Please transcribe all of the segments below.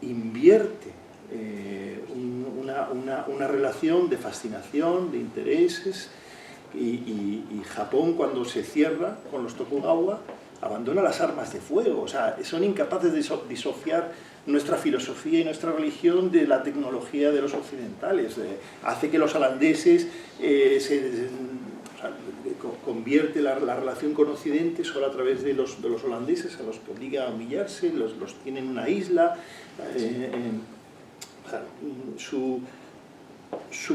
invierte una relación de fascinación, de intereses, y Japón, cuando se cierra con los Tokugawa, abandona las armas de fuego. O sea, son incapaces de disociar nuestra filosofía y nuestra religión de la tecnología de los occidentales. Hace que los holandeses convierte la relación con Occidente solo a través de los holandeses, a los que obliga a humillarse, los tiene en una isla. Su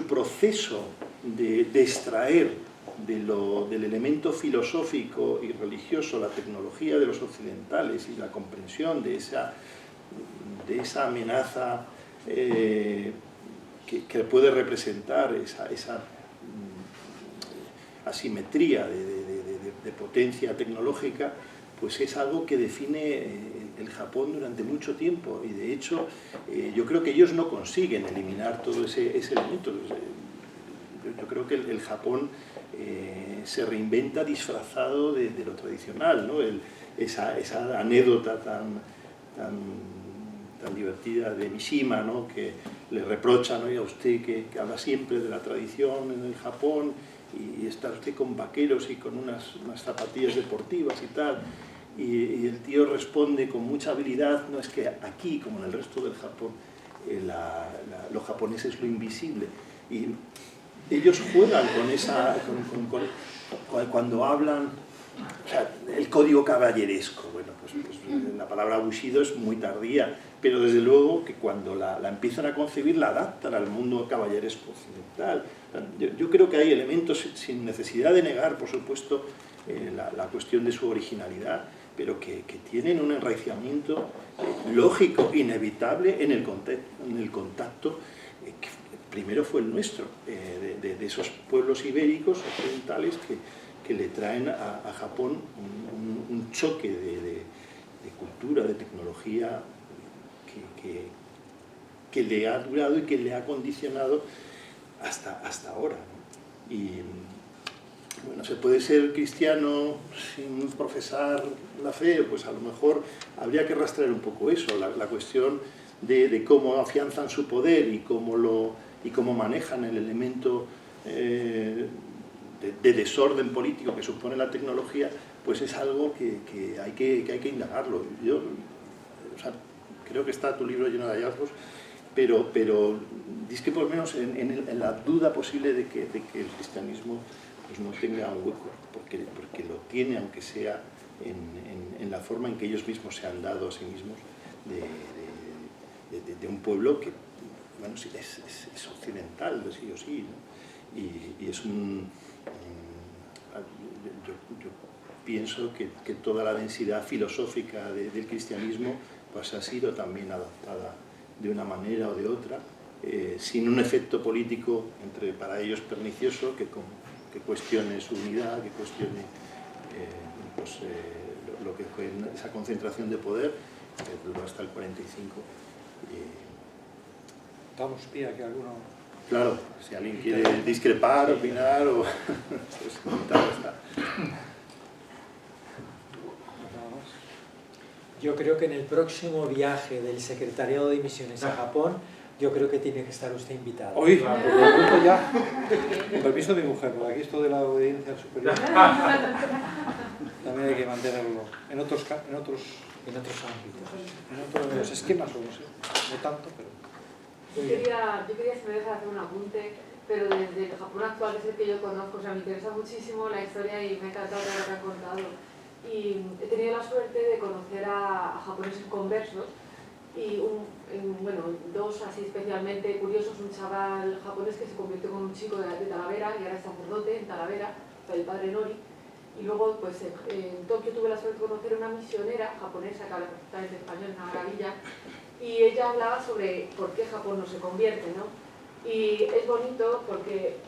proceso de extraer del elemento filosófico y religioso la tecnología de los occidentales y la comprensión de esa amenaza que puede representar esa asimetría de potencia tecnológica, pues es algo que define el Japón durante mucho tiempo, y de hecho yo creo que ellos no consiguen eliminar todo ese elemento. Yo creo que el Japón se reinventa disfrazado de lo tradicional, ¿no? Esa anécdota tan divertida de Mishima, ¿no? Que le reprocha, ¿no? Y a usted que habla siempre de la tradición en el Japón, y está usted con vaqueros y con unas zapatillas deportivas y tal, y el tío responde con mucha habilidad: no, es que aquí, como en el resto del Japón, lo japonés es lo invisible. Y ellos juegan con esa... cuando hablan, o sea, el código caballeresco. Bueno, pues la palabra bushido es muy tardía, pero desde luego que cuando la empiezan a concebir, la adaptan al mundo caballeresco occidental. Yo creo que hay elementos, sin necesidad de negar, por supuesto, la cuestión de su originalidad, pero que tienen un enraizamiento lógico, inevitable en el contacto que primero fue el nuestro, de esos pueblos ibéricos occidentales que le traen a Japón un choque de cultura, de tecnología que le ha durado y que le ha condicionado hasta ahora, ¿no? Y bueno, se puede ser cristiano sin profesar la fe, pues a lo mejor habría que rastrear un poco eso, la cuestión de cómo afianzan su poder y cómo manejan el elemento de desorden político que supone la tecnología, pues es algo que hay que indagarlo. Yo, o sea, creo que está tu libro lleno de hallazgos, pero es que por lo menos en la duda posible de que el cristianismo pues no tenga un hueco, porque lo tiene, aunque sea en la forma en que ellos mismos se han dado a sí mismos de un pueblo que, bueno, sí, es occidental, sí o sí, ¿no? Y es yo pienso que toda la densidad filosófica del cristianismo pues ha sido también adaptada de una manera o de otra, sin un efecto político para ellos pernicioso que cuestione su unidad, que cuestione lo que fue esa concentración de poder que duró hasta el 45. Damos pie a que alguno... Claro, si alguien quiere discrepar, opinar, o pues comentado está. Yo creo que en el próximo viaje del Secretariado de Misiones a Japón, yo creo que tiene que estar usted invitado. Oye, lo pregunto ya, con permiso de mi mujer, porque aquí esto de la obediencia superior también hay que mantenerlo en otros ámbitos. En otros esquemas, o no sé, no tanto, pero... Yo quería si me dejas hacer un apunte, pero desde el Japón actual, que es el que yo conozco, o sea, me interesa muchísimo la historia y me ha encantado lo que han contado. Y he tenido la suerte de conocer a japoneses conversos, y dos así especialmente curiosos: un chaval japonés que se convirtió con un chico de Talavera y ahora es sacerdote en Talavera, el padre Nori. Y luego pues en Tokio tuve la suerte de conocer a una misionera japonesa que habla perfectamente español, una maravilla, y ella hablaba sobre por qué Japón no se convierte, ¿no? Y es bonito porque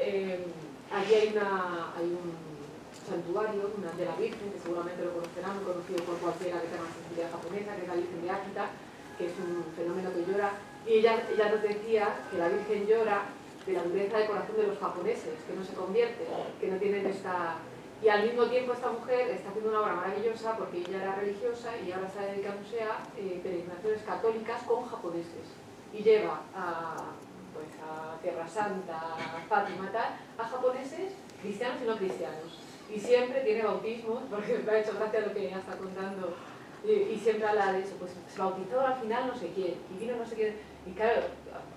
allí hay un santuario de la Virgen, que seguramente lo conocerán, muy conocido por cualquiera que tenga sensibilidad japonesa, que es la Virgen de Akita, que es un fenómeno que llora, y ella nos decía que la Virgen llora de la dureza de corazón de los japoneses, que no se convierten, que no tienen esta Y al mismo tiempo esta mujer está haciendo una obra maravillosa porque ella era religiosa y ahora está dedicándose a peregrinaciones católicas con japoneses. Y lleva a Tierra Santa, a Fátima, tal, a japoneses, cristianos y no cristianos. Y siempre tiene bautismos, porque me ha hecho gracia lo que ella está contando. Y siempre habla de eso, pues se bautizó al final no sé quién, y vino no sé quién. Y claro,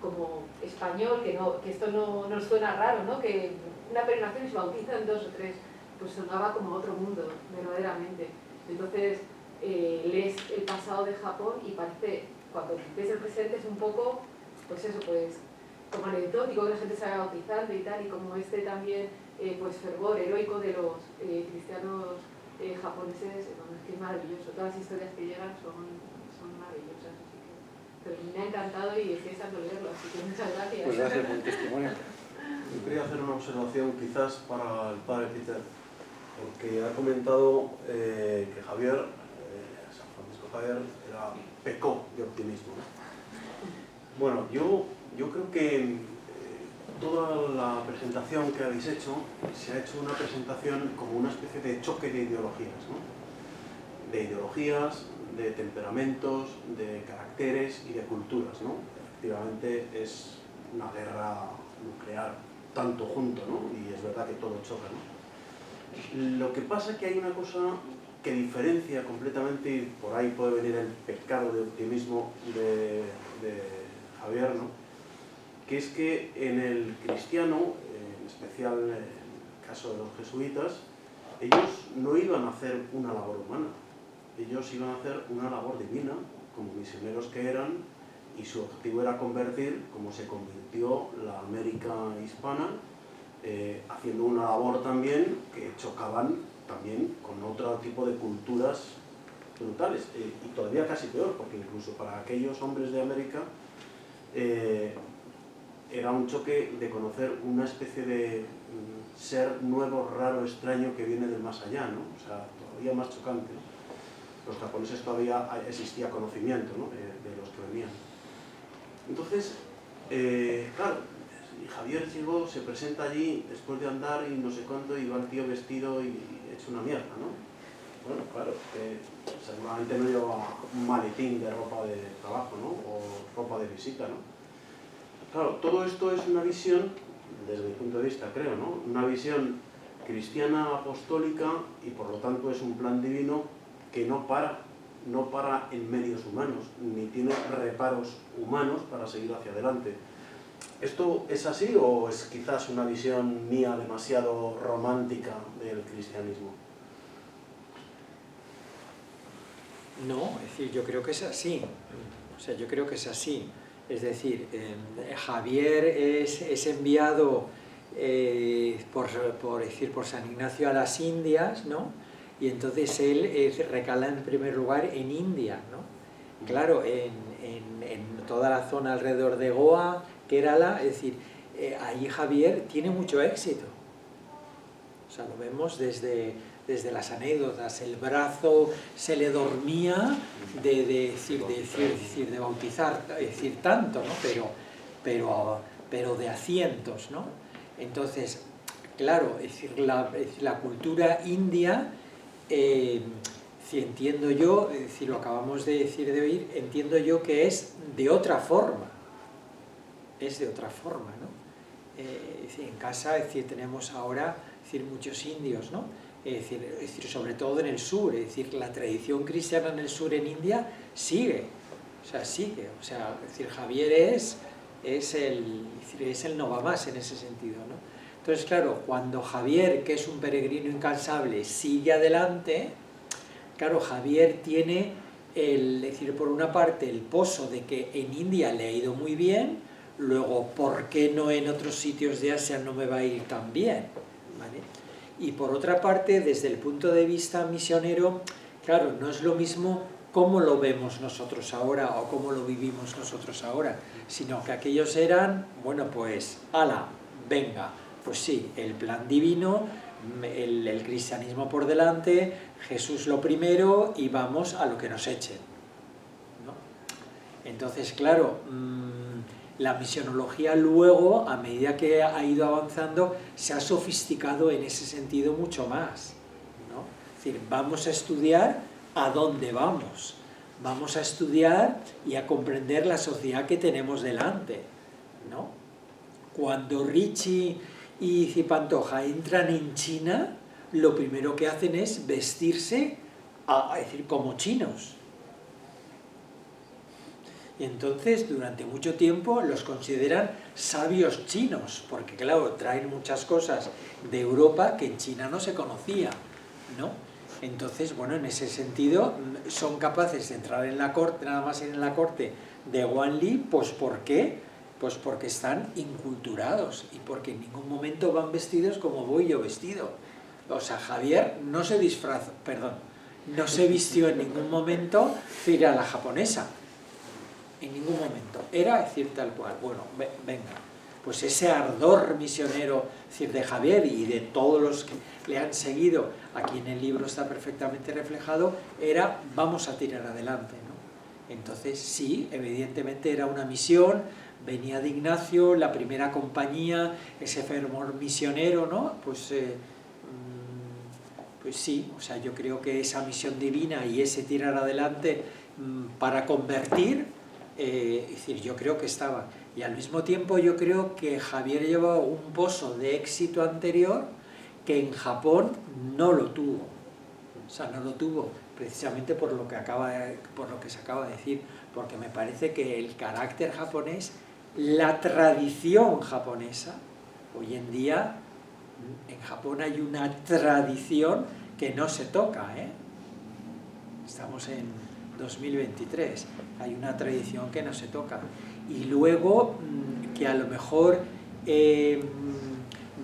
como español, que esto no nos suena raro, ¿no? Que una peregrinación se bautiza en 2 o 3, pues sonaba como otro mundo, verdaderamente. Entonces, lees el pasado de Japón y parece, cuando ves el presente, es un poco, pues eso, pues como anecdótico, que la gente se vaya bautizando y tal, y como también, pues fervor heroico de los cristianos japoneses, bueno, es que es maravilloso. Todas las historias que llegan son maravillosas. Así que, pero me ha encantado y estoy deseando leerlo, así que muchas gracias. Pues gracias por el testimonio. Yo quería hacer una observación quizás para el padre Peter, porque ha comentado que Javier, San Francisco Javier, pecó de optimismo, ¿no? Bueno, yo creo que toda la presentación que habéis hecho, se ha hecho una presentación como una especie de choque de ideologías, ¿no? De ideologías, de temperamentos, de caracteres y de culturas, ¿no? Efectivamente es una guerra nuclear, tanto junto, ¿no? Y es verdad que todo choca, ¿no? Lo que pasa es que hay una cosa que diferencia completamente, y por ahí puede venir el pecado de optimismo de Javier, ¿no? Que es que en el cristiano, en especial en el caso de los jesuitas, ellos no iban a hacer una labor humana, ellos iban a hacer una labor divina, como misioneros que eran, y su objetivo era convertir, como se convirtió la América hispana, haciendo una labor también que chocaban también con otro tipo de culturas brutales, y todavía casi peor, porque incluso para aquellos hombres de América era un choque de conocer una especie de ser nuevo, raro, extraño que viene del más allá, ¿no? O sea, todavía más chocante, ¿no? Los japoneses todavía existía conocimiento, ¿no? de los que venían. Entonces, claro, y Javier llegó, se presenta allí después de andar y no sé cuánto, y va el tío vestido y hecho una mierda, ¿no? Bueno, claro, seguramente no lleva un maletín de ropa de trabajo, ¿no? O ropa de visita, ¿no? Claro, todo esto es una visión, desde mi punto de vista creo, ¿no? Una visión cristiana apostólica, y por lo tanto es un plan divino que no para en medios humanos, ni tiene reparos humanos para seguir hacia adelante. ¿Esto es así o es quizás una visión mía demasiado romántica del cristianismo? No, es decir, yo creo que es así. O sea, yo creo que es así. Es decir, Javier es enviado por San Ignacio a las Indias, ¿no? Y entonces él recala en primer lugar en India, ¿no? Claro, en toda la zona alrededor de Goa, Kerala, es decir, ahí Javier tiene mucho éxito. O sea, lo vemos desde las anécdotas. El brazo se le dormía de bautizar, es decir, tanto, ¿no? Pero de a cientos, ¿no? Entonces, claro, es decir, la cultura india, si entiendo yo, es decir, lo acabamos de oír, entiendo yo que es de otra forma. Es de otra forma, ¿no? Es decir, en casa, es decir, tenemos ahora, es decir, muchos indios, ¿no? Es decir, sobre todo en el sur, es decir, la tradición cristiana en el sur, en India, sigue. O sea, es decir, Javier es el no va más en ese sentido, ¿no? Entonces, claro, cuando Javier, que es un peregrino incansable, sigue adelante, claro, Javier tiene, es decir, por una parte, el pozo de que en India le ha ido muy bien, luego, ¿por qué no en otros sitios de Asia no me va a ir tan bien? ¿Vale? Y por otra parte, desde el punto de vista misionero, claro, no es lo mismo cómo lo vemos nosotros ahora o cómo lo vivimos nosotros ahora, sino que aquellos eran, bueno, pues, ala, venga, pues sí, el plan divino, el cristianismo por delante, Jesús lo primero y vamos a lo que nos echen, ¿no? Entonces, claro, La misionología luego, a medida que ha ido avanzando, se ha sofisticado en ese sentido mucho más, ¿no? Es decir, vamos a estudiar a dónde vamos, vamos a estudiar y a comprender la sociedad que tenemos delante, ¿no? Cuando Ricci y Zipantoja entran en China, lo primero que hacen es vestirse, es decir, como chinos. Y entonces, durante mucho tiempo, los consideran sabios chinos, porque claro, traen muchas cosas de Europa que en China no se conocía, ¿no? Entonces, bueno, en ese sentido, son capaces de entrar en la corte, nada más en la corte de Guan Li, pues ¿por qué? Pues porque están inculturados y porque en ningún momento van vestidos como voy yo vestido. O sea, Javier no se disfrazó, no se vistió en ningún momento a la japonesa. En ningún momento. Era decir tal cual. Bueno, venga. Pues ese ardor misionero, es decir, de Javier y de todos los que le han seguido, aquí en el libro está perfectamente reflejado, era vamos a tirar adelante, ¿no? Entonces sí, evidentemente era una misión, venía de Ignacio, la primera compañía, ese fervor misionero, ¿no? Pues sí, o sea, yo creo que esa misión divina y ese tirar adelante para convertir, es decir, yo creo que estaba. Y al mismo tiempo yo creo que Javier llevaba un pozo de éxito anterior que en Japón no lo tuvo. O sea, no lo tuvo precisamente por lo que se acaba de decir, porque me parece que el carácter japonés, la tradición japonesa, hoy en día en Japón hay una tradición que no se toca, ¿eh? Estamos en 2023, hay una tradición que no se toca. Y luego que a lo mejor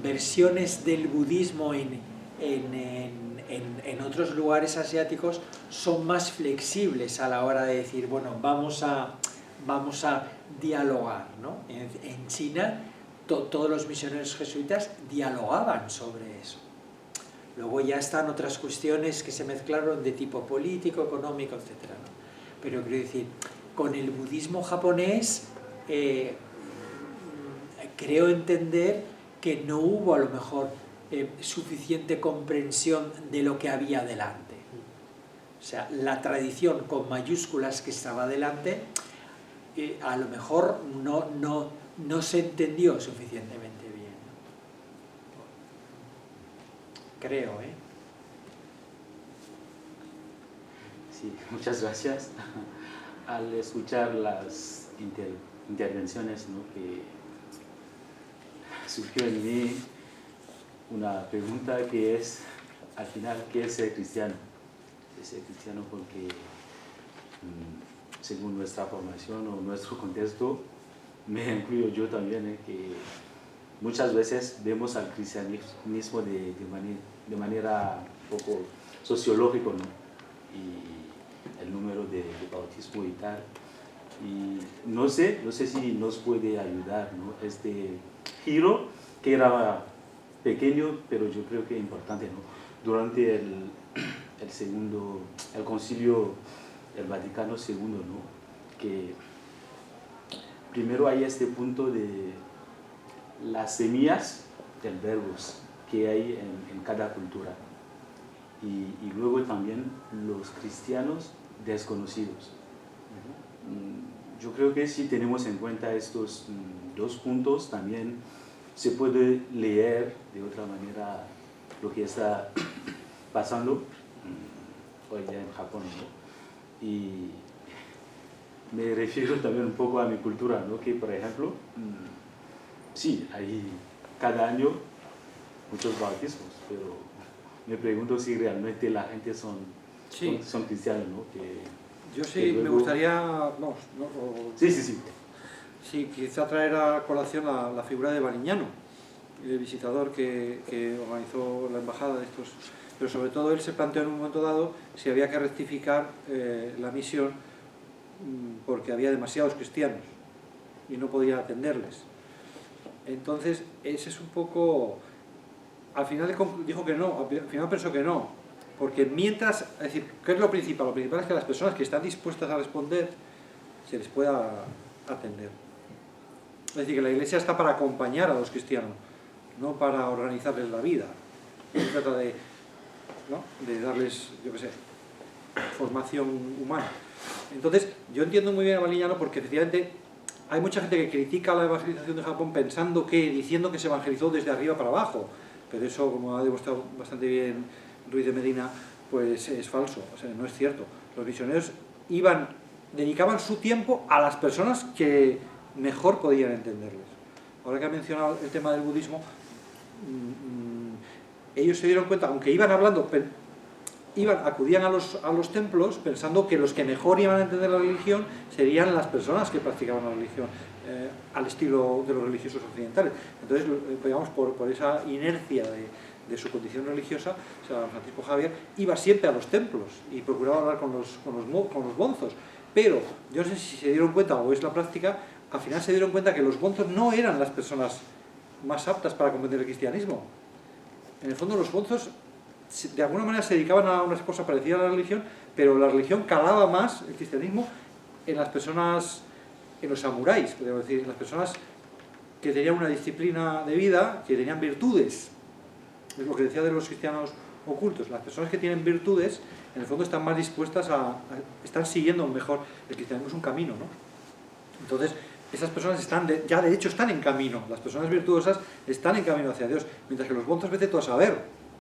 versiones del budismo en otros lugares asiáticos son más flexibles a la hora de decir, bueno, vamos a dialogar, ¿no? En China todos los misioneros jesuitas dialogaban sobre eso. Luego ya están otras cuestiones que se mezclaron de tipo político, económico, etc., ¿no? Pero quiero decir, con el budismo japonés creo entender que no hubo a lo mejor suficiente comprensión de lo que había delante. O sea, la tradición con mayúsculas que estaba delante a lo mejor no se entendió suficientemente bien. Creo, ¿eh? Sí, muchas gracias. Al escuchar las intervenciones, ¿no?, que surgió en mí una pregunta que es, al final, ¿qué es ser cristiano? Es ser cristiano porque, según nuestra formación o nuestro contexto, me incluyo yo también, que muchas veces vemos al cristianismo de manera un poco sociológica, ¿no? Y el número de bautismo y tal. Y no sé si nos puede ayudar, ¿no?, este giro que era pequeño, pero yo creo que importante, ¿no? Durante el concilio del Vaticano II, ¿no?, que primero hay este punto de las semillas del verbos que hay en cada cultura, y luego también los cristianos desconocidos. Yo creo que si tenemos en cuenta estos dos puntos, también se puede leer de otra manera lo que está pasando hoy día en Japón, ¿no? Y me refiero también un poco a mi cultura, ¿no?, que por ejemplo, sí, hay cada año muchos bautismos, pero me pregunto si realmente la gente son cristianos, ¿no? Yo sí, luego... me gustaría... Sí, quizá traer a colación la figura de Bariñano, el visitador que organizó la embajada de estos... Pero sobre todo él se planteó en un momento dado si había que rectificar la misión porque había demasiados cristianos y no podía atenderles. Entonces, ese es un poco... Al final dijo que no, al final pensó que no, porque mientras, es decir, ¿qué es lo principal? Lo principal es que las personas que están dispuestas a responder se les pueda atender. Es decir, que la Iglesia está para acompañar a los cristianos, no para organizarles la vida. No se trata de, ¿no?, de darles, yo qué sé, formación humana. Entonces, yo entiendo muy bien a Baliñano porque efectivamente hay mucha gente que critica la evangelización de Japón diciendo que se evangelizó desde arriba para abajo, pero eso, como ha demostrado bastante bien Ruiz de Medina, pues es falso, o sea, no es cierto. Los misioneros dedicaban su tiempo a las personas que mejor podían entenderles. Ahora que ha mencionado el tema del budismo, ellos se dieron cuenta, aunque iban hablando, acudían a los templos pensando que los que mejor iban a entender la religión serían las personas que practicaban la religión al estilo de los religiosos occidentales. Entonces, digamos, por esa inercia de su condición religiosa, o sea, Francisco Javier iba siempre a los templos y procuraba hablar con los bonzos. Pero, yo no sé si se dieron cuenta o es la práctica, al final se dieron cuenta que los bonzos no eran las personas más aptas para comprender el cristianismo. En el fondo, los bonzos de alguna manera se dedicaban a una cosa parecida a la religión, pero la religión calaba más, el cristianismo, en las personas, en los samuráis, podríamos decir, en las personas que tenían una disciplina de vida, que tenían virtudes. Es lo que decía de los cristianos ocultos. Las personas que tienen virtudes, en el fondo están más dispuestas están siguiendo mejor. El cristianismo es un camino, ¿no? Entonces, esas personas ya de hecho están en camino. Las personas virtuosas están en camino hacia Dios, mientras que los bonzos vete tú a saber.